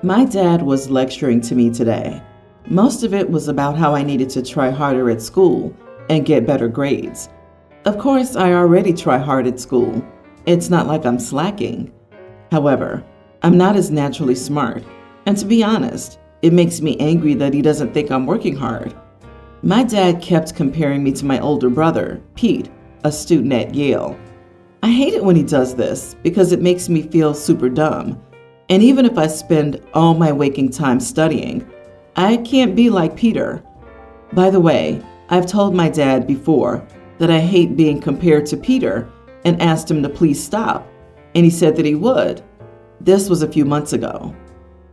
My dad was lecturing to me today. Most of it was about how I needed to try harder at school and get better grades. Of course, I already try hard at school. It's not like I'm slacking. However, I'm not as naturally smart, and to be honest, it makes me angry that he doesn't think I'm working hard. My dad kept comparing me to my older brother, Pete, a student at Yale. I hate it when he does this because it makes me feel super dumb. And even if I spend all my waking time studying, I can't be like Peter. By the way, I've told my dad before that I hate being compared to Peter and asked him to please stop, and he said that he would. This was a few months ago.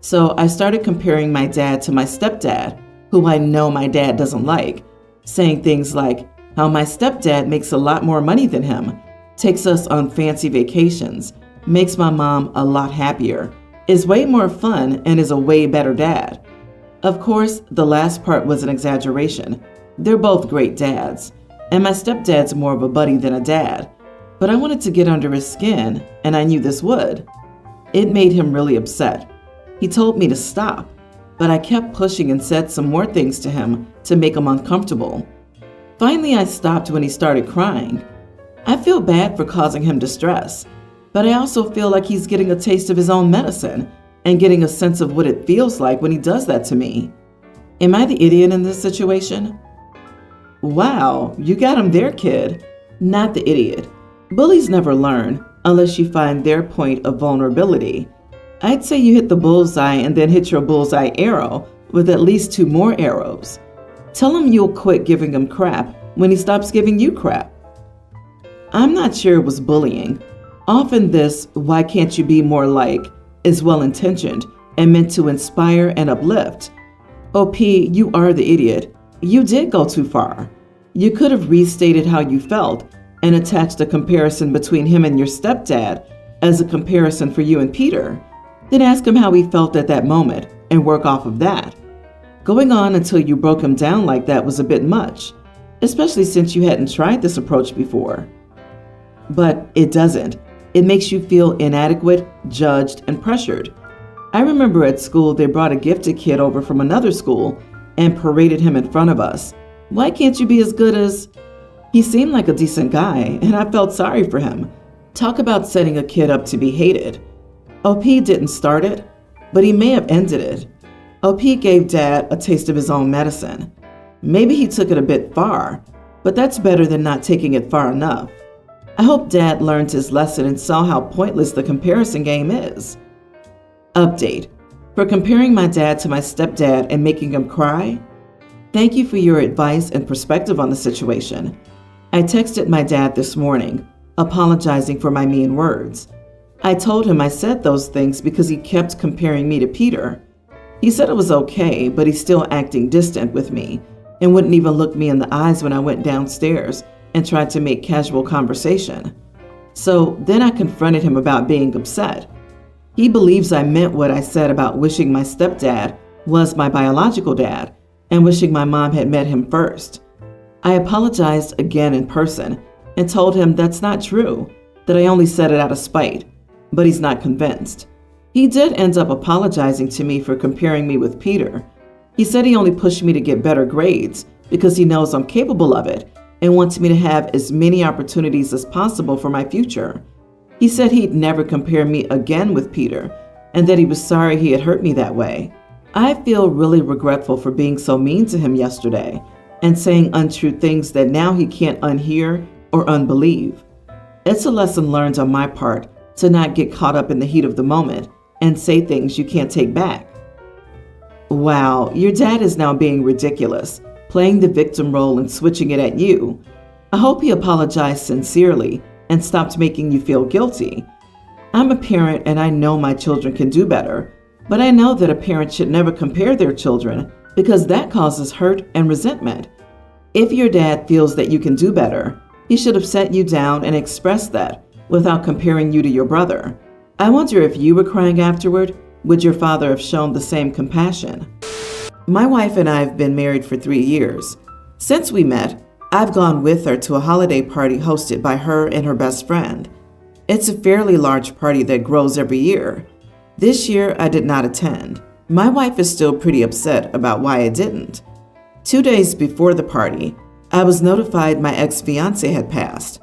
So I started comparing my dad to my stepdad, who I know my dad doesn't like, saying things like how my stepdad makes a lot more money than him, takes us on fancy vacations, makes my mom a lot happier, is way more fun, and is a way better dad. Of course, the last part was an exaggeration. They're both great dads, and my stepdad's more of a buddy than a dad. But I wanted to get under his skin, and I knew this would. It made him really upset. He told me to stop, but I kept pushing and said some more things to him to make him uncomfortable. Finally, I stopped when he started crying. I feel bad for causing him distress, but I also feel like he's getting a taste of his own medicine and getting a sense of what it feels like when he does that to me. Am I the idiot in this situation? Wow, you got him there, kid. Not the idiot. Bullies never learn unless you find their point of vulnerability. I'd say you hit the bullseye and then hit your bullseye arrow with at least 2 more arrows. Tell him you'll quit giving him crap when he stops giving you crap. I'm not sure it was bullying. Often this, why can't you be more like, is well-intentioned and meant to inspire and uplift. OP, you are the idiot. You did go too far. You could have restated how you felt and attached a comparison between him and your stepdad as a comparison for you and Peter. Then ask him how he felt at that moment and work off of that. Going on until you broke him down like that was a bit much, especially since you hadn't tried this approach before. But it doesn't. It makes you feel inadequate, judged, and pressured. I remember at school they brought a gifted kid over from another school and paraded him in front of us. Why can't you be as good as... He seemed like a decent guy, and I felt sorry for him. Talk about setting a kid up to be hated. OP didn't start it, but he may have ended it. OP gave Dad a taste of his own medicine. Maybe he took it a bit far, but that's better than not taking it far enough. I hope Dad learned his lesson and saw how pointless the comparison game is. Update. For comparing my dad to my stepdad and making him cry? Thank you for your advice and perspective on the situation. I texted my dad this morning, apologizing for my mean words. I told him I said those things because he kept comparing me to Peter. He said it was okay, but he's still acting distant with me and wouldn't even look me in the eyes when I went downstairs and tried to make casual conversation. So then I confronted him about being upset. He believes I meant what I said about wishing my stepdad was my biological dad and wishing my mom had met him first. I apologized again in person and told him that's not true, that I only said it out of spite, but he's not convinced. He did end up apologizing to me for comparing me with Peter. He said he only pushed me to get better grades because he knows I'm capable of it and wants me to have as many opportunities as possible for my future. He said he'd never compare me again with Peter and that he was sorry he had hurt me that way. I feel really regretful for being so mean to him yesterday and saying untrue things that now he can't unhear or unbelieve. It's a lesson learned on my part to not get caught up in the heat of the moment and say things you can't take back. Wow, your dad is now being ridiculous, playing the victim role and switching it at you. I hope he apologized sincerely and stopped making you feel guilty. I'm a parent and I know my children can do better, but I know that a parent should never compare their children because that causes hurt and resentment. If your dad feels that you can do better, he should have sat you down and expressed that without comparing you to your brother. I wonder if you were crying afterward, would your father have shown the same compassion? My wife and I have been married for 3 years. Since we met, I've gone with her to a holiday party hosted by her and her best friend. It's a fairly large party that grows every year. This year, I did not attend. My wife is still pretty upset about why I didn't. 2 days before the party, I was notified my ex-fiance had passed.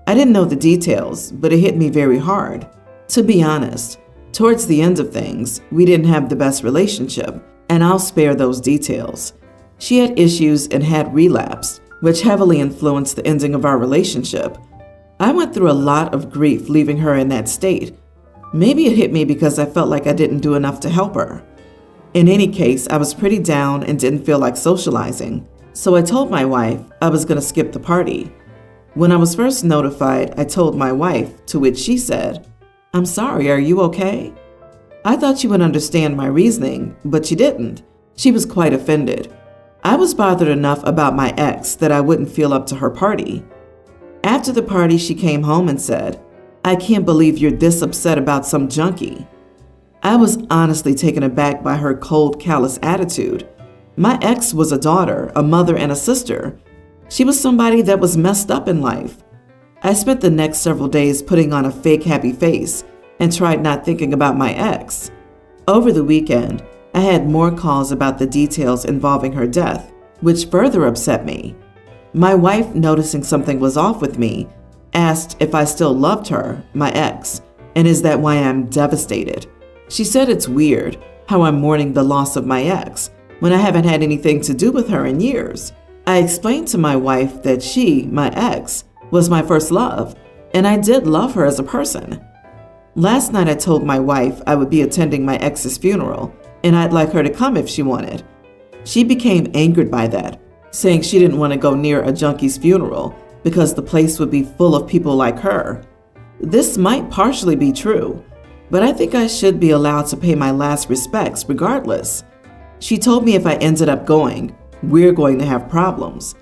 I didn't know the details, but it hit me very hard. To be honest, towards the end of things, we didn't have the best relationship, and I'll spare those details. She had issues and had relapsed, which heavily influenced the ending of our relationship. I went through a lot of grief leaving her in that state. Maybe it hit me because I felt like I didn't do enough to help her. In any case, I was pretty down and didn't feel like socializing, so I told my wife I was going to skip the party. When I was first notified, I told my wife, to which she said, "I'm sorry, are you okay?" I thought she would understand my reasoning, but she didn't. She was quite offended. I was bothered enough about my ex that I wouldn't feel up to her party. After the party, she came home and said, "I can't believe you're this upset about some junkie." I was honestly taken aback by her cold, callous attitude. My ex was a daughter, a mother, and a sister. She was somebody that was messed up in life. I spent the next several days putting on a fake happy face and tried not thinking about my ex. Over the weekend, I had more calls about the details involving her death, which further upset me. My wife, noticing something was off with me, asked if I still loved her, my ex, and is that why I'm devastated. She said it's weird how I'm mourning the loss of my ex when I haven't had anything to do with her in years. I explained to my wife that she, my ex, was my first love, and I did love her as a person. Last night I told my wife I would be attending my ex's funeral, and I'd like her to come if she wanted. She became angered by that, saying she didn't want to go near a junkie's funeral because the place would be full of people like her. This might partially be true, but I think I should be allowed to pay my last respects regardless. She told me if I ended up going, we're going to have problems.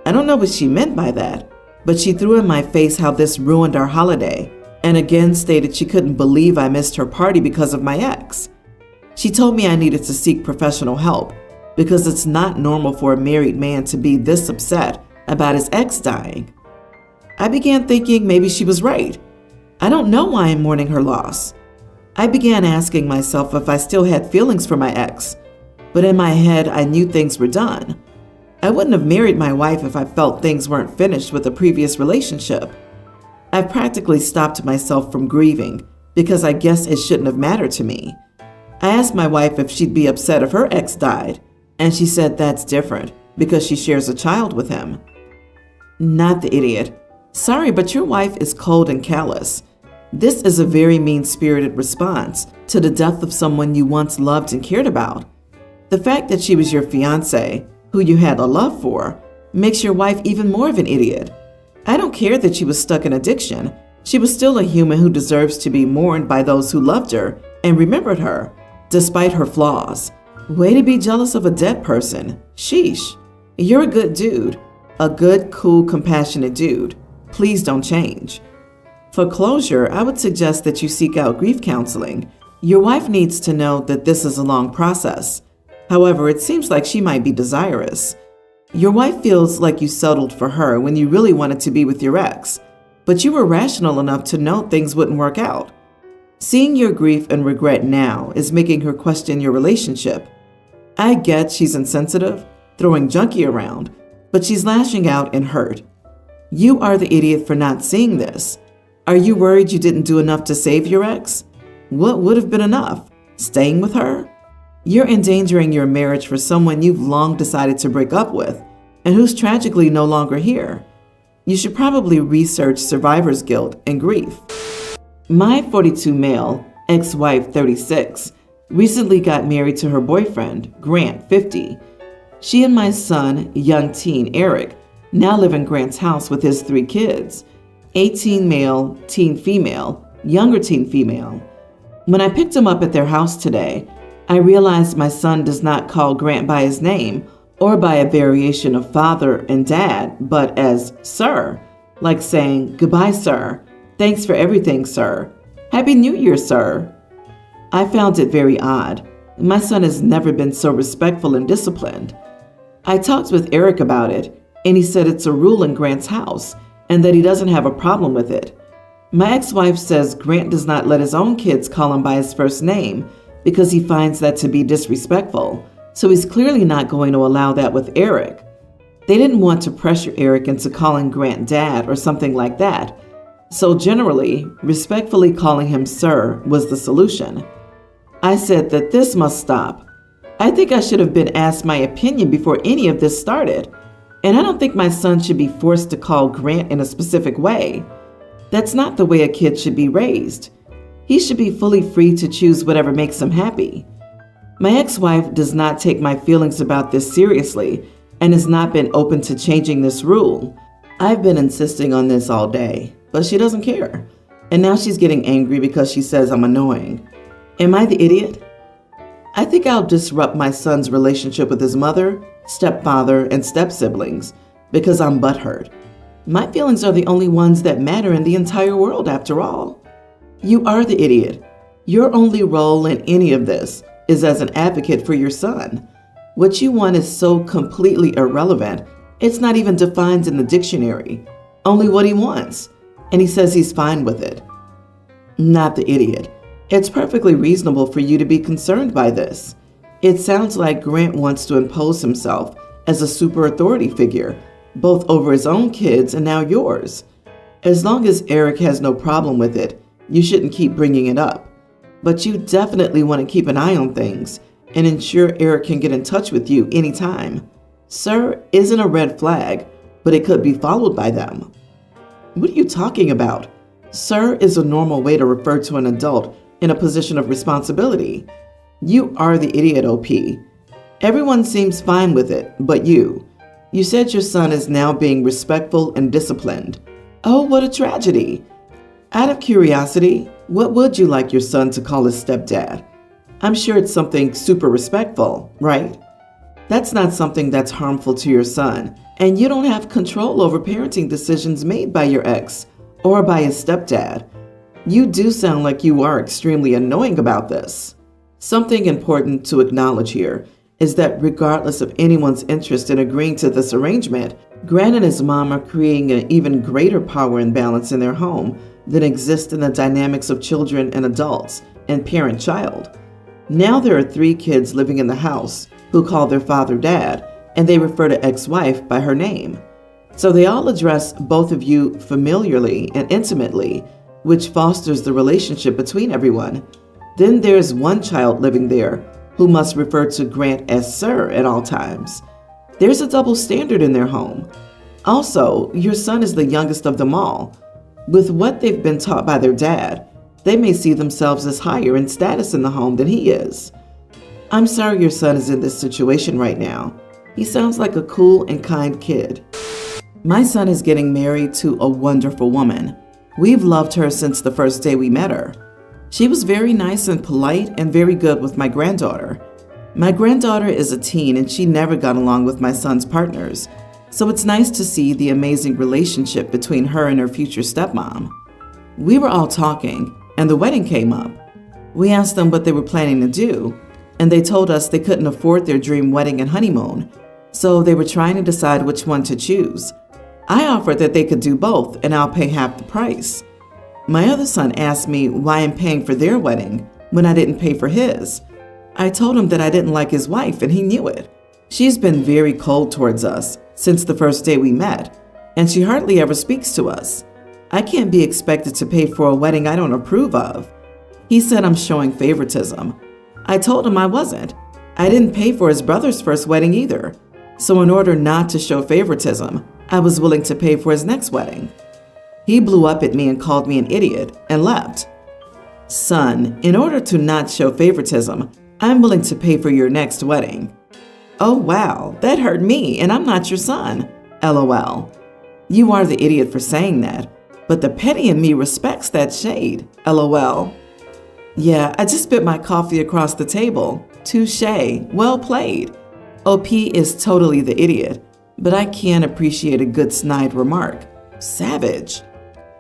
I don't know what she meant by that, but she threw in my face how this ruined our holiday, and again stated she couldn't believe I missed her party because of my ex. She told me I needed to seek professional help because it's not normal for a married man to be this upset about his ex dying. I began thinking maybe she was right. I don't know why I'm mourning her loss. I began asking myself if I still had feelings for my ex, but in my head I knew things were done. I wouldn't have married my wife if I felt things weren't finished with a previous relationship. I've practically stopped myself from grieving because I guess it shouldn't have mattered to me. I asked my wife if she'd be upset if her ex died, and she said that's different because she shares a child with him. Not the idiot. Sorry, but your wife is cold and callous. This is a very mean-spirited response to the death of someone you once loved and cared about. The fact that she was your fiancé, who you had a love for, makes your wife even more of an idiot. I don't care that she was stuck in addiction. She was still a human who deserves to be mourned by those who loved her and remembered her, despite her flaws. Way to be jealous of a dead person. Sheesh. You're a good dude. A good, cool, compassionate dude. Please don't change. For closure, I would suggest that you seek out grief counseling. Your wife needs to know that this is a long process. However, it seems like she might be desirous. Your wife feels like you settled for her when you really wanted to be with your ex, but you were rational enough to know things wouldn't work out. Seeing your grief and regret now is making her question your relationship. I get she's insensitive, throwing junkie around, but she's lashing out and hurt. You are the idiot for not seeing this. Are you worried you didn't do enough to save your ex? What would have been enough? Staying with her? You're endangering your marriage for someone you've long decided to break up with and who's tragically no longer here. You should probably research survivor's guilt and grief. My 42 male, ex-wife 36, recently got married to her boyfriend, Grant 50. She and my son, young teen Eric, now live in Grant's house with his 3 kids, 18 male, teen female, younger teen female. When I picked him up at their house today, I realized my son does not call Grant by his name or by a variation of father and dad, but as sir, like saying, "Goodbye, sir. Thanks for everything, sir. Happy New Year, sir." I found it very odd. My son has never been so respectful and disciplined. I talked with Eric about it, and he said it's a rule in Grant's house and that he doesn't have a problem with it. My ex-wife says Grant does not let his own kids call him by his first name because he finds that to be disrespectful, so he's clearly not going to allow that with Eric. They didn't want to pressure Eric into calling Grant dad or something like that, so generally, respectfully calling him sir was the solution. I said that this must stop. I think I should have been asked my opinion before any of this started, and I don't think my son should be forced to call Grant in a specific way. That's not the way a kid should be raised. He should be fully free to choose whatever makes him happy. My ex-wife does not take my feelings about this seriously and has not been open to changing this rule. I've been insisting on this all day, but she doesn't care. And now she's getting angry because she says I'm annoying. Am I the idiot? I think I'll disrupt my son's relationship with his mother, stepfather, and step-siblings because I'm butthurt. My feelings are the only ones that matter in the entire world, after all. You are the idiot. Your only role in any of this is as an advocate for your son. What you want is so completely irrelevant, it's not even defined in the dictionary. Only what he wants, and he says he's fine with it. Not the idiot. It's perfectly reasonable for you to be concerned by this. It sounds like Grant wants to impose himself as a super authority figure, both over his own kids and now yours. As long as Eric has no problem with it, you shouldn't keep bringing it up. But you definitely want to keep an eye on things and ensure Eric can get in touch with you anytime. Sir isn't a red flag, but it could be followed by them. What are you talking about? Sir is a normal way to refer to an adult in a position of responsibility. You are the idiot, OP. Everyone seems fine with it, but you. You said your son is now being respectful and disciplined. Oh, what a tragedy. Out of curiosity, what would you like your son to call his stepdad? I'm sure it's something super respectful, right? That's not something that's harmful to your son, and you don't have control over parenting decisions made by your ex or by his stepdad. You do sound like you are extremely annoying about this. Something important to acknowledge here is that regardless of anyone's interest in agreeing to this arrangement, Grant and his mom are creating an even greater power imbalance in their home than exists in the dynamics of children and adults and parent-child. Now there are 3 kids living in the house who call their father dad, and they refer to ex-wife by her name. So they all address both of you familiarly and intimately, which fosters the relationship between everyone. Then there's one child living there who must refer to Grant as sir at all times. There's a double standard in their home. Also, your son is the youngest of them all. With what they've been taught by their dad, they may see themselves as higher in status in the home than he is. I'm sorry your son is in this situation right now. He sounds like a cool and kind kid. My son is getting married to a wonderful woman. We've loved her since the first day we met her. She was very nice and polite and very good with my granddaughter. My granddaughter is a teen and she never got along with my son's partners, so it's nice to see the amazing relationship between her and her future stepmom. We were all talking, and the wedding came up. We asked them what they were planning to do, and they told us they couldn't afford their dream wedding and honeymoon, so they were trying to decide which one to choose. I offered that they could do both, and I'll pay half the price. My other son asked me why I'm paying for their wedding when I didn't pay for his. I told him that I didn't like his wife, and he knew it. She's been very cold towards us since the first day we met, and she hardly ever speaks to us. I can't be expected to pay for a wedding I don't approve of. He said I'm showing favoritism. I told him I wasn't. I didn't pay for his brother's first wedding either. So in order not to show favoritism, I was willing to pay for his next wedding. He blew up at me and called me an idiot and left. Son, in order to not show favoritism, I'm willing to pay for your next wedding. Oh wow, that hurt me and I'm not your son. LOL. You are the idiot for saying that, but the petty in me respects that shade. LOL. Yeah, I just spit my coffee across the table. Touché, well played. OP is totally the idiot, but I can appreciate a good snide remark. Savage.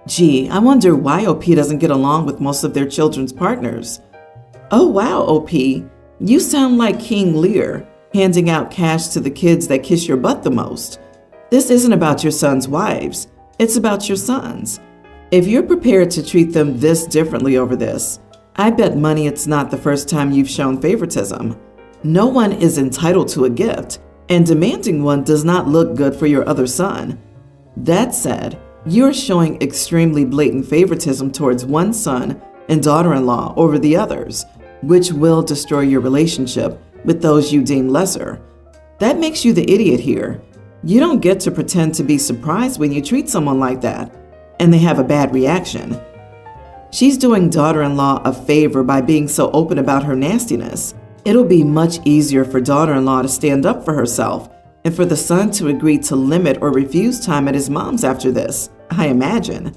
Gee, I wonder why OP doesn't get along with most of their children's partners. Oh wow, OP, you sound like King Lear, handing out cash to the kids that kiss your butt the most. This isn't about your son's wives, it's about your sons. If you're prepared to treat them this differently over this, I bet money it's not the first time you've shown favoritism. No one is entitled to a gift, and demanding one does not look good for your other son. That said, you're showing extremely blatant favoritism towards one son and daughter-in-law over the others, which will destroy your relationship with those you deem lesser. That makes you the idiot here. You don't get to pretend to be surprised when you treat someone like that, and they have a bad reaction. She's doing daughter-in-law a favor by being so open about her nastiness. It'll be much easier for daughter-in-law to stand up for herself and for the son to agree to limit or refuse time at his mom's after this, I imagine.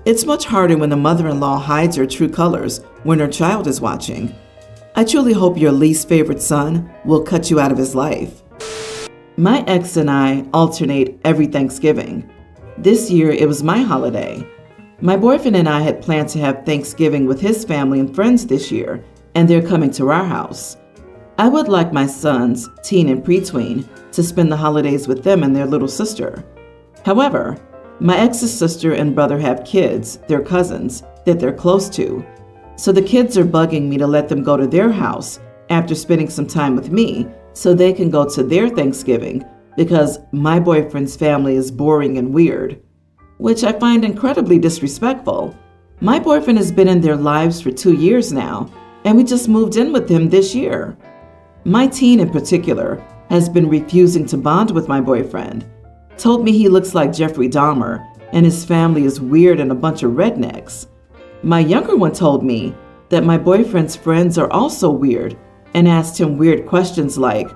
It's much harder when the mother-in-law hides her true colors when her child is watching. I truly hope your least favorite son will cut you out of his life. My ex and I alternate every Thanksgiving. This year it was my holiday. My boyfriend and I had planned to have Thanksgiving with his family and friends this year, and they're coming to our house. I would like my sons, teen and preteen, to spend the holidays with them and their little sister. However, my ex's sister and brother have kids, their cousins, that they're close to. So the kids are bugging me to let them go to their house after spending some time with me so they can go to their Thanksgiving because my boyfriend's family is boring and weird, which I find incredibly disrespectful. My boyfriend has been in their lives for 2 years now, and we just moved in with him this year. My teen in particular has been refusing to bond with my boyfriend, told me he looks like Jeffrey Dahmer and his family is weird and a bunch of rednecks. My younger one told me that my boyfriend's friends are also weird and asked him weird questions like,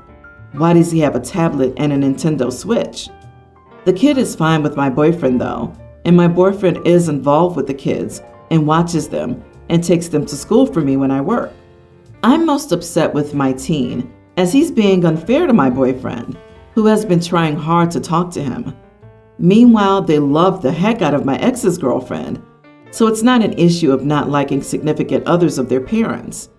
why does he have a tablet and a Nintendo Switch? The kid is fine with my boyfriend though, and my boyfriend is involved with the kids and watches them and takes them to school for me when I work. I'm most upset with my teen as he's being unfair to my boyfriend, who has been trying hard to talk to him. Meanwhile, they love the heck out of my ex's girlfriend, so it's not an issue of not liking significant others of their parents.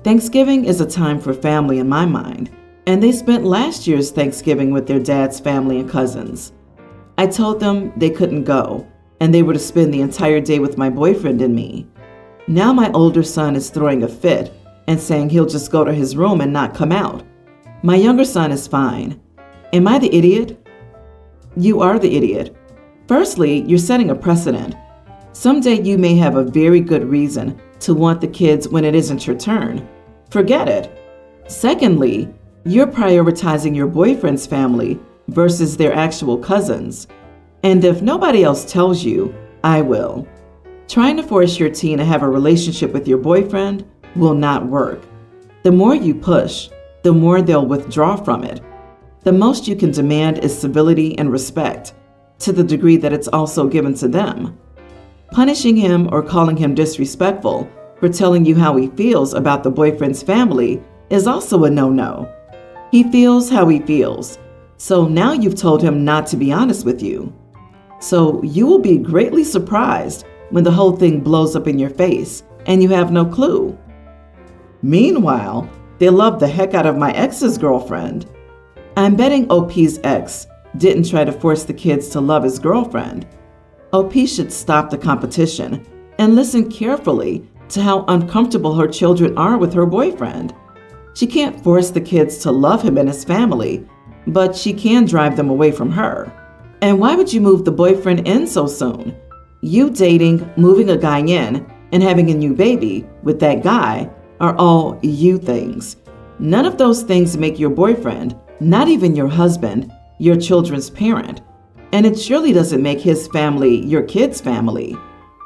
Thanksgiving is a time for family in my mind, and they spent last year's Thanksgiving with their dad's family and cousins. I told them they couldn't go, and they were to spend the entire day with my boyfriend and me. Now my older son is throwing a fit and saying he'll just go to his room and not come out. My younger son is fine. Am I the idiot? You are the idiot. Firstly, you're setting a precedent. Someday you may have a very good reason to want the kids when it isn't your turn. Forget it. Secondly, you're prioritizing your boyfriend's family versus their actual cousins. And if nobody else tells you, I will. Trying to force your teen to have a relationship with your boyfriend will not work. The more you push, the more they'll withdraw from it. The most you can demand is civility and respect, to the degree that it's also given to them. Punishing him or calling him disrespectful for telling you how he feels about the boyfriend's family is also a no-no. He feels how he feels, so now you've told him not to be honest with you. So you will be greatly surprised when the whole thing blows up in your face and you have no clue. Meanwhile, they love the heck out of my ex's girlfriend. I'm betting OP's ex didn't try to force the kids to love his girlfriend. OP should stop the competition and listen carefully to how uncomfortable her children are with her boyfriend. She can't force the kids to love him and his family, but she can drive them away from her. And why would you move the boyfriend in so soon? You dating, moving a guy in, and having a new baby with that guy are all you things. None of those things make your boyfriend, not even your husband, your children's parent. And it surely doesn't make his family your kid's family.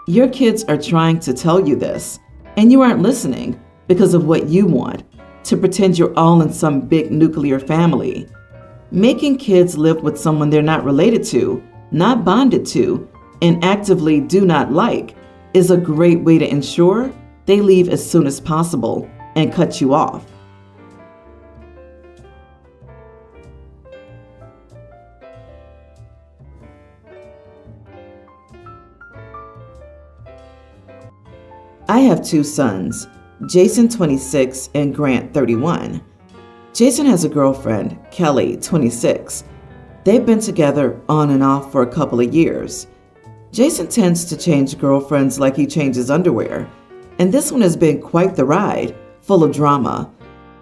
Your kids are trying to tell you this, and you aren't listening because of what you want, to pretend you're all in some big nuclear family. Making kids live with someone they're not related to, not bonded to, and actively do not like is a great way to ensure they leave as soon as possible and cut you off. I have 2 sons, Jason 26 and Grant 31. Jason has a girlfriend, Kelly 26. They've been together on and off for a couple of years. Jason tends to change girlfriends like he changes underwear, and this one has been quite the ride, full of drama.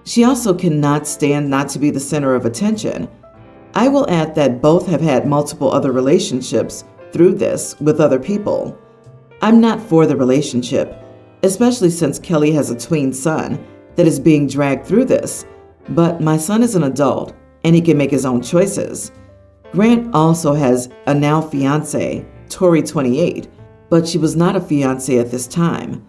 She also cannot stand not to be the center of attention. I will add that both have had multiple other relationships through this with other people. I'm not for the relationship, especially since Kelly has a tween son that is being dragged through this, but my son is an adult and he can make his own choices. Grant also has a now fiance, Tori 28, but she was not a fiance at this time.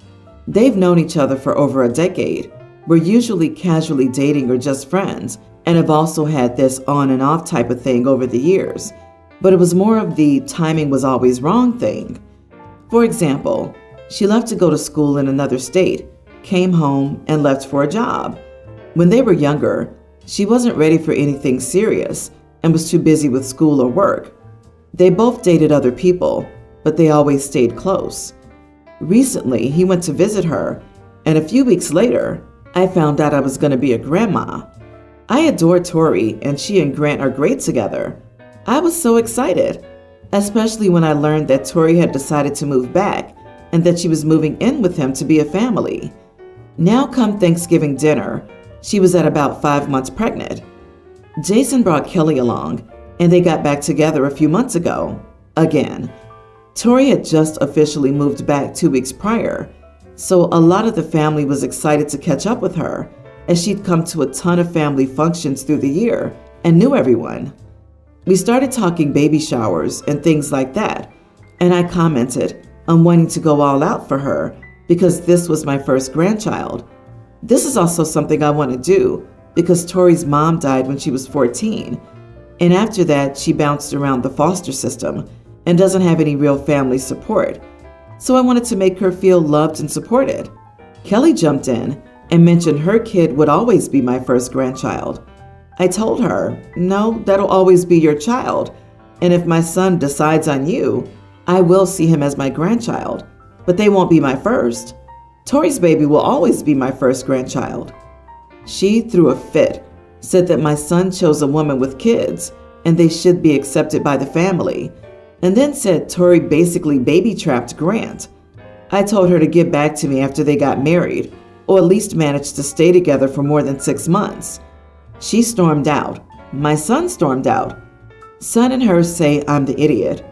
They've known each other for over a decade. We're usually casually dating or just friends, and have also had this on and off type of thing over the years, but it was more of the timing was always wrong thing. For example, she left to go to school in another state, came home, and left for a job. When they were younger, she wasn't ready for anything serious and was too busy with school or work. They both dated other people, but they always stayed close. Recently, he went to visit her, and a few weeks later, I found out I was going to be a grandma. I adore Tori, and she and Grant are great together. I was so excited, especially when I learned that Tori had decided to move back and that she was moving in with him to be a family. Now come Thanksgiving dinner, she was at about 5 months pregnant. Jason brought Kelly along, and they got back together a few months ago. Again, Tori had just officially moved back 2 weeks prior, so a lot of the family was excited to catch up with her, as she'd come to a ton of family functions through the year and knew everyone. We started talking baby showers and things like that, and I commented on wanting to go all out for her because this was my first grandchild. This is also something I want to do because Tori's mom died when she was 14, and after that she bounced around the foster system and doesn't have any real family support, so I wanted to make her feel loved and supported. Kelly jumped in and mentioned her kid would always be my first grandchild. I told her, no, that'll always be your child, and if my son decides on you, I will see him as my grandchild, but they won't be my first. Tori's baby will always be my first grandchild. She threw a fit, said that my son chose a woman with kids and they should be accepted by the family, and then said Tori basically baby-trapped Grant. I told her to get back to me after they got married, or at least managed to stay together for more than 6 months. She stormed out. My son stormed out. Son and her say I'm the idiot.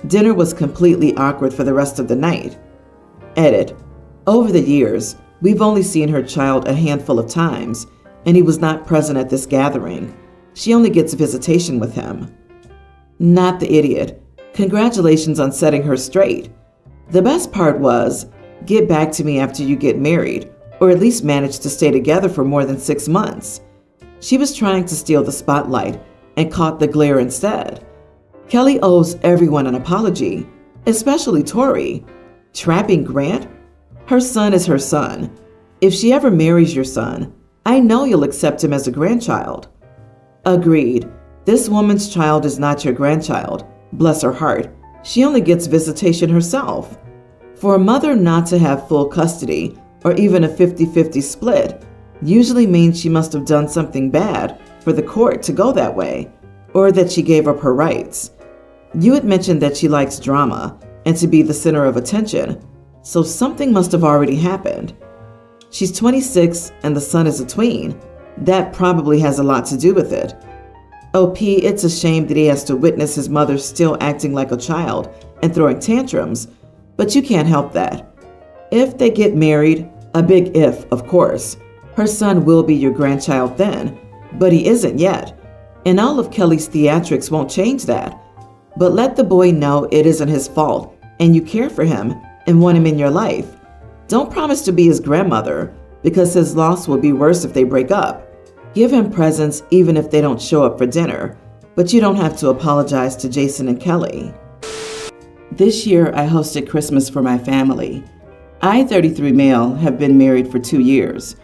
Dinner was completely awkward for the rest of the night. Edit. Over the years, we've only seen her child a handful of times, and he was not present at this gathering. She only gets visitation with him. Not the idiot. Congratulations on setting her straight. The best part was, get back to me after you get married, or at least manage to stay together for more than 6 months. She was trying to steal the spotlight and caught the glare instead. Kelly owes everyone an apology, especially Tori. Trapping Grant? Her son is her son. If she ever marries your son, I know you'll accept him as a grandchild. Agreed. This woman's child is not your grandchild. Bless her heart. She only gets visitation herself. For a mother not to have full custody, or even a 50-50 split, usually means she must have done something bad for the court to go that way, or that she gave up her rights. You had mentioned that she likes drama and to be the center of attention, so something must have already happened. She's 26 and the son is a tween. That probably has a lot to do with it. OP, it's a shame that he has to witness his mother still acting like a child and throwing tantrums, but you can't help that. If they get married, a big if, of course, her son will be your grandchild then, but he isn't yet, and all of Kelly's theatrics won't change that. But let the boy know it isn't his fault, and you care for him and want him in your life. Don't promise to be his grandmother, because his loss will be worse if they break up. Give him presents even if they don't show up for dinner, but you don't have to apologize to Jason and Kelly. This year, I hosted Christmas for my family. I, 33 male, have been married for 2 years.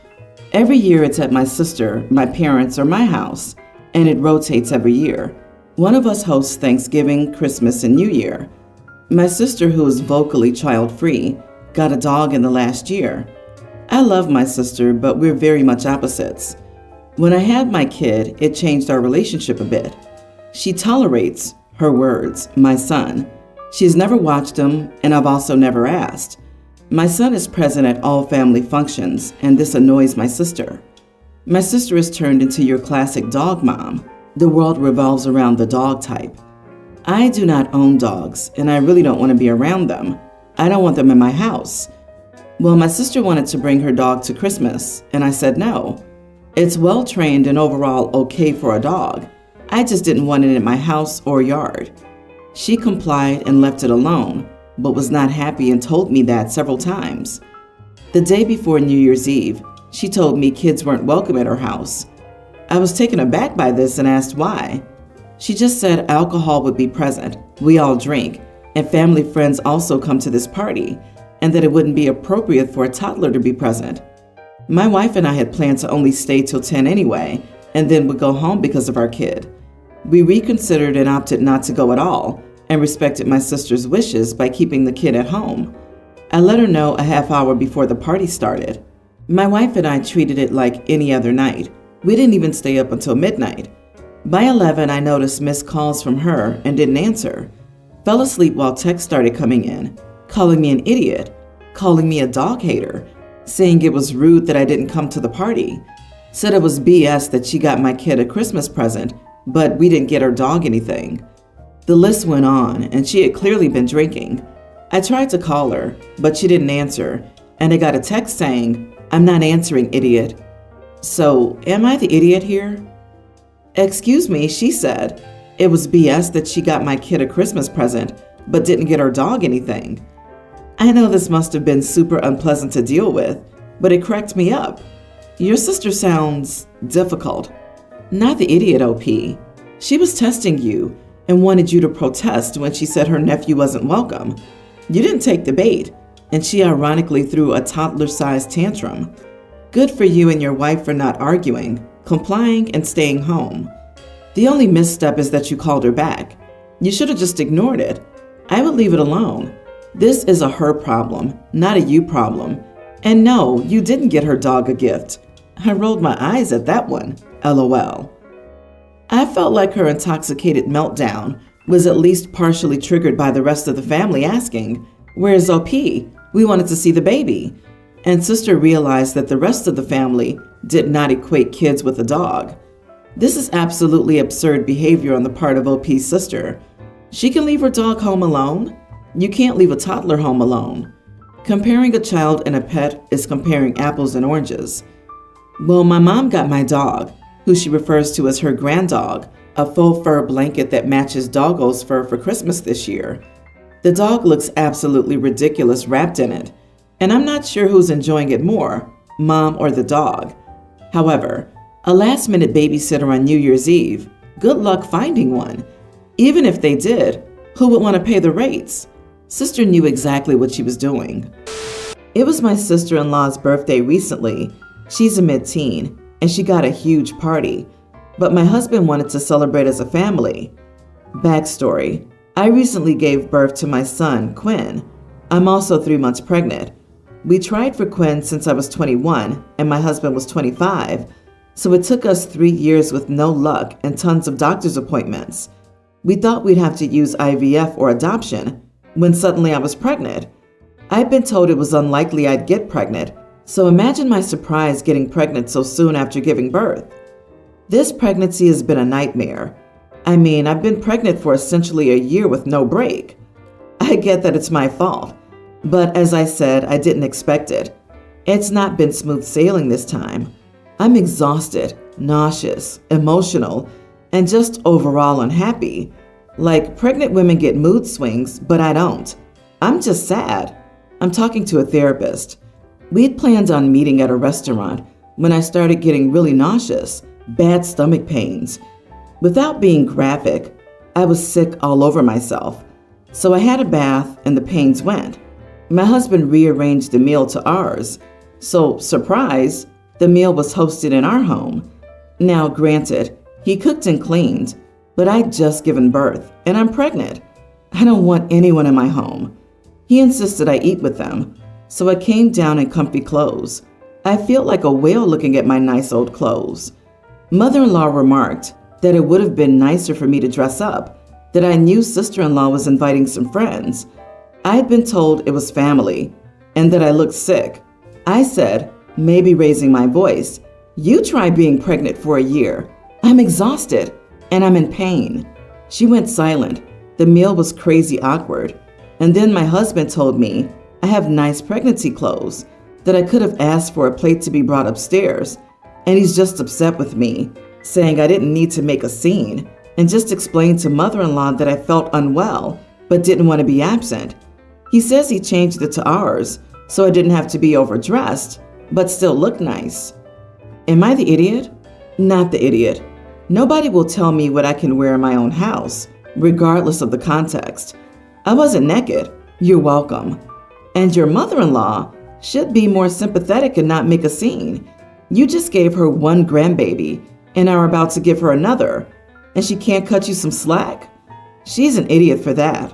Every year it's at my sister, my parents, or my house, and it rotates every year. One of us hosts Thanksgiving, Christmas, and New Year. My sister, who is vocally child-free, got a dog in the last year. I love my sister, but we're very much opposites. When I had my kid, it changed our relationship a bit. She tolerates, her words, my son, She's never watched them, and I've also never asked. My son is present at all family functions, and this annoys my sister. My sister has turned into your classic dog mom. The world revolves around the dog type. I do not own dogs, and I really don't want to be around them. I don't want them in my house. Well, my sister wanted to bring her dog to Christmas, and I said no. It's well trained and overall okay for a dog. I just didn't want it in my house or yard. She complied and left it alone, but was not happy and told me that several times. The day before New Year's Eve, she told me kids weren't welcome at her house. I was taken aback by this and asked why. She just said alcohol would be present, we all drink, and family friends also come to this party, and that it wouldn't be appropriate for a toddler to be present. My wife and I had planned to only stay till 10 anyway, and then would go home because of our kid. We reconsidered and opted not to go at all, and respected my sister's wishes by keeping the kid at home. I let her know a half hour before the party started. My wife and I treated it like any other night. We didn't even stay up until midnight. By 11, I noticed missed calls from her and didn't answer. Fell asleep while texts started coming in, calling me an idiot, calling me a dog hater, saying it was rude that I didn't come to the party. Said it was BS that she got my kid a Christmas present, but we didn't get her dog anything. The list went on, and she had clearly been drinking. I tried to call her, but she didn't answer, and I got a text saying, "I'm not answering, idiot." So, am I the idiot here? Excuse me, she said. It was BS that she got my kid a Christmas present, but didn't get her dog anything. I know this must have been super unpleasant to deal with, but it cracked me up. Your sister sounds difficult. Not the idiot, OP. She was testing you and wanted you to protest when she said her nephew wasn't welcome. You didn't take the bait, and she ironically threw a toddler-sized tantrum. Good for you and your wife for not arguing, complying, and staying home. The only misstep is that you called her back. You should have just ignored it. I would leave it alone. This is a her problem, not a you problem. And no, you didn't get her dog a gift. I rolled my eyes at that one, LOL. I felt like her intoxicated meltdown was at least partially triggered by the rest of the family asking, "Where's OP? We wanted to see the baby." And sister realized that the rest of the family did not equate kids with a dog. This is absolutely absurd behavior on the part of OP's sister. She can leave her dog home alone. You can't leave a toddler home alone. Comparing a child and a pet is comparing apples and oranges. Well, my mom got my dog, who she refers to as her granddog, a faux fur blanket that matches Doggo's fur for Christmas this year. The dog looks absolutely ridiculous wrapped in it, and I'm not sure who's enjoying it more, mom or the dog. However, a last-minute babysitter on New Year's Eve, good luck finding one. Even if they did, who would want to pay the rates? Sister knew exactly what she was doing. It was my sister-in-law's birthday recently. She's a mid-teen, and she got a huge party, but my husband wanted to celebrate as a family. Backstory: I recently gave birth to my son, Quinn. I'm also 3 months pregnant. We tried for Quinn since I was 21 and my husband was 25, so it took us 3 years with no luck and tons of doctor's appointments. We thought we'd have to use IVF or adoption when suddenly I was pregnant. I'd been told it was unlikely I'd get pregnant, so imagine my surprise getting pregnant so soon after giving birth. This pregnancy has been a nightmare. I mean, I've been pregnant for essentially a year with no break. I get that it's my fault, but as I said, I didn't expect it. It's not been smooth sailing this time. I'm exhausted, nauseous, emotional, and just overall unhappy. Like, pregnant women get mood swings, but I don't. I'm just sad. I'm talking to a therapist. We'd planned on meeting at a restaurant when I started getting really nauseous, bad stomach pains. Without being graphic, I was sick all over myself. So I had a bath and the pains went. My husband rearranged the meal to ours. So, surprise, the meal was hosted in our home. Now, granted, he cooked and cleaned, but I'd just given birth and I'm pregnant. I don't want anyone in my home. He insisted I eat with them, so I came down in comfy clothes. I feel like a whale looking at my nice old clothes. Mother-in-law remarked that it would have been nicer for me to dress up, that I knew sister-in-law was inviting some friends. I had been told it was family and that I looked sick. I said, maybe raising my voice, "You try being pregnant for a year. I'm exhausted and I'm in pain." She went silent. The meal was crazy awkward. And then my husband told me I have nice pregnancy clothes, that I could have asked for a plate to be brought upstairs. And he's just upset with me, saying I didn't need to make a scene, and just explained to mother-in-law that I felt unwell but didn't want to be absent. He says he changed it to ours so I didn't have to be overdressed, but still look nice. Am I the idiot? Not the idiot. Nobody will tell me what I can wear in my own house, regardless of the context. I wasn't naked. You're welcome. And your mother-in-law should be more sympathetic and not make a scene. You just gave her one grandbaby and are about to give her another, and she can't cut you some slack? She's an idiot for that.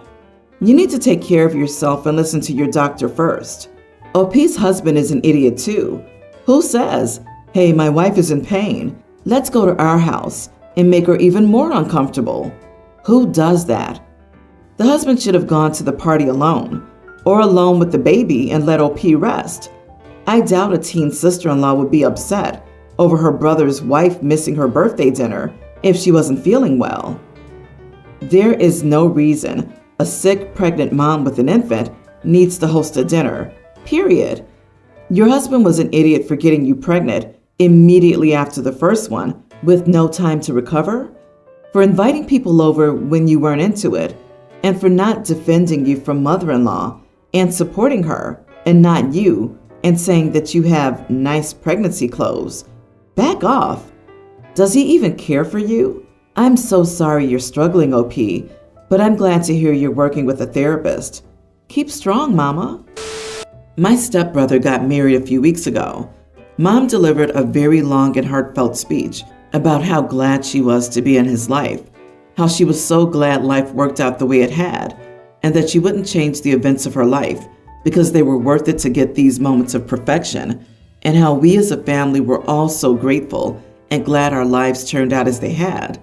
You need to take care of yourself and listen to your doctor first. OP's husband is an idiot too. Who says, "Hey, my wife is in pain. Let's go to our house," and make her even more uncomfortable? Who does that? The husband should have gone to the party alone, or alone with the baby and let OP rest. I doubt a teen sister-in-law would be upset over her brother's wife missing her birthday dinner if she wasn't feeling well. There is no reason a sick, pregnant mom with an infant needs to host a dinner, period. Your husband was an idiot for getting you pregnant immediately after the first one with no time to recover, for inviting people over when you weren't into it, and for not defending you from mother-in-law and supporting her and not you, and saying that you have nice pregnancy clothes. Back off. Does he even care for you? I'm so sorry you're struggling, OP, but I'm glad to hear you're working with a therapist. Keep strong, Mama. My stepbrother got married a few weeks ago. Mom delivered a very long and heartfelt speech about how glad she was to be in his life, how she was so glad life worked out the way it had, and that she wouldn't change the events of her life because they were worth it to get these moments of perfection, and how we as a family were all so grateful and glad our lives turned out as they had.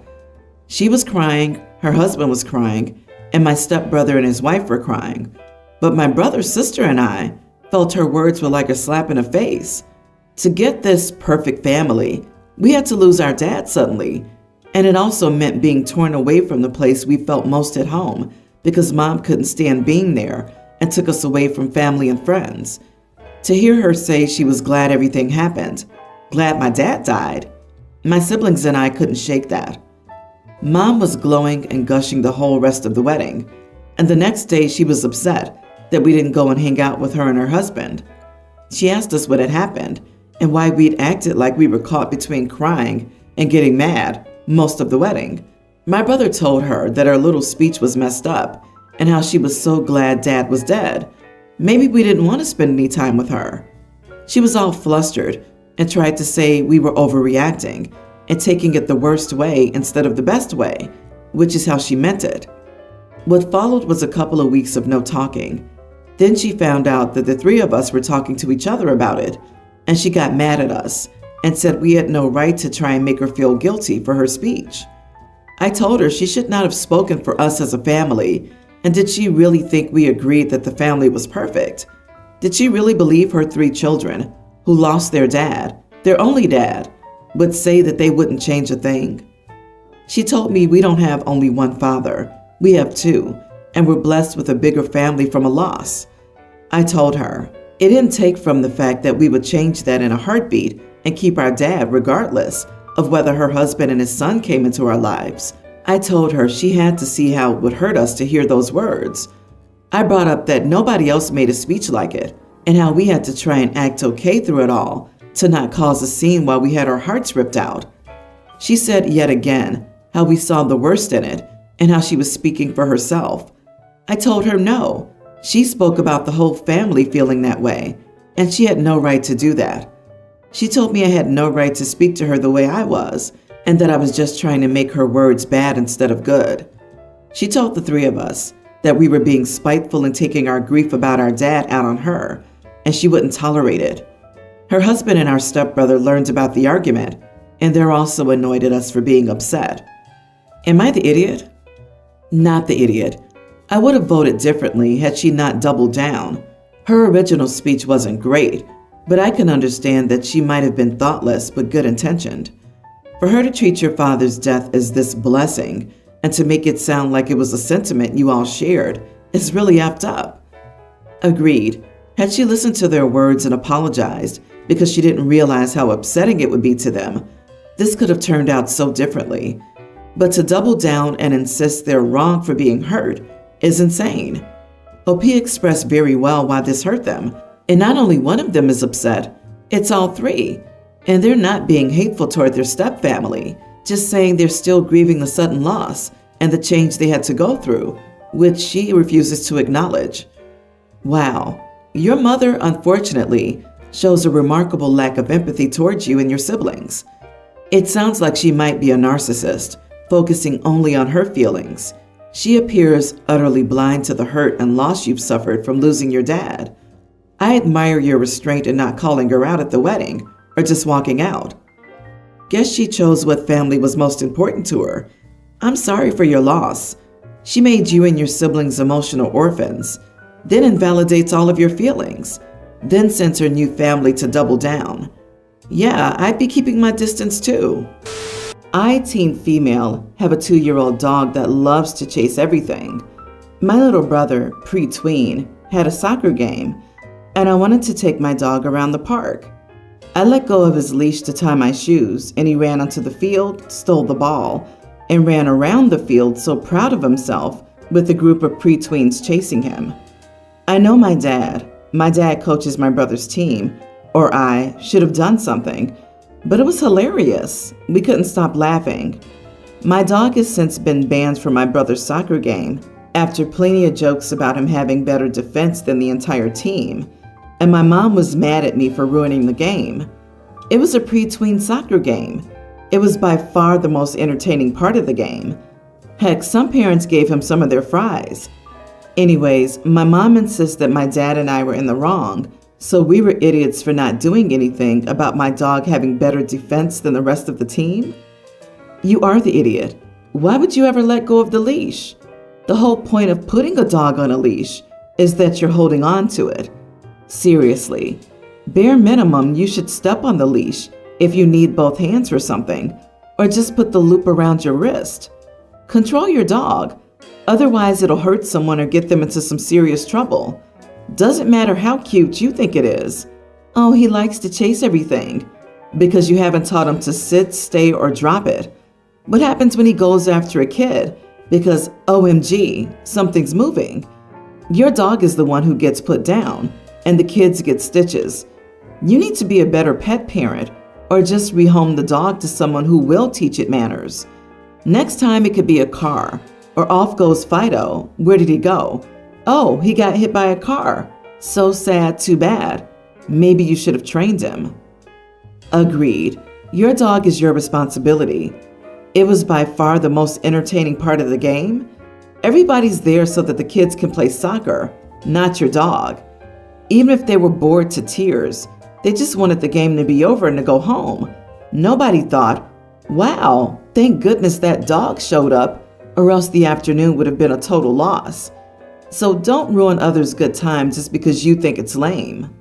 She was crying, her husband was crying, and my stepbrother and his wife were crying. But my brother's sister and I felt her words were like a slap in the face. To get this perfect family, we had to lose our dad suddenly, and it also meant being torn away from the place we felt most at home because Mom couldn't stand being there and took us away from family and friends. To hear her say she was glad everything happened, glad my dad died, my siblings and I couldn't shake that. Mom was glowing and gushing the whole rest of the wedding, and the next day she was upset that we didn't go and hang out with her and her husband. She asked us what had happened and why we'd acted like we were caught between crying and getting mad most of the wedding. My brother told her that her little speech was messed up and how she was so glad Dad was dead. Maybe we didn't want to spend any time with her. She was all flustered and tried to say we were overreacting and taking it the worst way instead of the best way, which is how she meant it. What followed was a couple of weeks of no talking. Then she found out that the three of us were talking to each other about it, and she got mad at us and said we had no right to try and make her feel guilty for her speech. I told her she should not have spoken for us as a family, and did she really think we agreed that the family was perfect? Did she really believe her three children, who lost their dad, their only dad, would say that they wouldn't change a thing? She told me we don't have only one father, we have two, and we're blessed with a bigger family from a loss. I told her it didn't take from the fact that we would change that in a heartbeat and keep our dad regardless of whether her husband and his son came into our lives. I told her she had to see how it would hurt us to hear those words. I brought up that nobody else made a speech like it, and how we had to try and act okay through it all to not cause a scene while we had our hearts ripped out. She said yet again how we saw the worst in it and how she was speaking for herself. I told her no. She spoke about the whole family feeling that way, and she had no right to do that. She told me I had no right to speak to her the way I was, and that I was just trying to make her words bad instead of good. She told the three of us that we were being spiteful and taking our grief about our dad out on her, and she wouldn't tolerate it. Her husband and our stepbrother learned about the argument, and they're also annoyed at us for being upset. Am I the idiot? Not the idiot. I would have voted differently had she not doubled down. Her original speech wasn't great, but I can understand that she might have been thoughtless but good intentioned. For her to treat your father's death as this blessing and to make it sound like it was a sentiment you all shared is really effed up. Agreed. Had she listened to their words and apologized because she didn't realize how upsetting it would be to them, this could have turned out so differently. But to double down and insist they're wrong for being hurt is insane. OP expressed very well why this hurt them, and not only one of them is upset, it's all three. And they're not being hateful toward their stepfamily, just saying they're still grieving the sudden loss and the change they had to go through, which she refuses to acknowledge. Wow, your mother, unfortunately, shows a remarkable lack of empathy towards you and your siblings. It sounds like she might be a narcissist, focusing only on her feelings. She appears utterly blind to the hurt and loss you've suffered from losing your dad. I admire your restraint in not calling her out at the wedding or just walking out. Guess she chose what family was most important to her. I'm sorry for your loss. She made you and your siblings emotional orphans, then invalidates all of your feelings, then sends her new family to double down. Yeah, I'd be keeping my distance too. I, teen female, have a 2-year-old dog that loves to chase everything. My little brother, pre-tween, had a soccer game, and I wanted to take my dog around the park. I let go of his leash to tie my shoes, and he ran onto the field, stole the ball, and ran around the field so proud of himself with a group of pre-tweens chasing him. I know my dad. My dad coaches my brother's team, or I should have done something, but it was hilarious. We couldn't stop laughing. My dog has since been banned from my brother's soccer game after plenty of jokes about him having better defense than the entire team, and my mom was mad at me for ruining the game. It was a pre-tween soccer game. It was by far the most entertaining part of the game. Heck, some parents gave him some of their fries. Anyways, my mom insists that my dad and I were in the wrong, so we were idiots for not doing anything about my dog having better defense than the rest of the team? You are the idiot. Why would you ever let go of the leash? The whole point of putting a dog on a leash is that you're holding on to it. Seriously, bare minimum, you should step on the leash if you need both hands for something, or just put the loop around your wrist. Control your dog, otherwise it'll hurt someone or get them into some serious trouble. Doesn't matter how cute you think it is. Oh, he likes to chase everything, because you haven't taught him to sit, stay, or drop it. What happens when he goes after a kid? Because, OMG, something's moving. Your dog is the one who gets put down, and the kids get stitches. You need to be a better pet parent, or just rehome the dog to someone who will teach it manners. Next time it could be a car, or off goes Fido. Where did he go? Oh, he got hit by a car. So sad, too bad. Maybe you should have trained him. Agreed. Your dog is your responsibility. It was by far the most entertaining part of the game. Everybody's there so that the kids can play soccer, not your dog. Even if they were bored to tears, they just wanted the game to be over and to go home. Nobody thought, wow, thank goodness that dog showed up, or else the afternoon would have been a total loss. So don't ruin others' good time just because you think it's lame.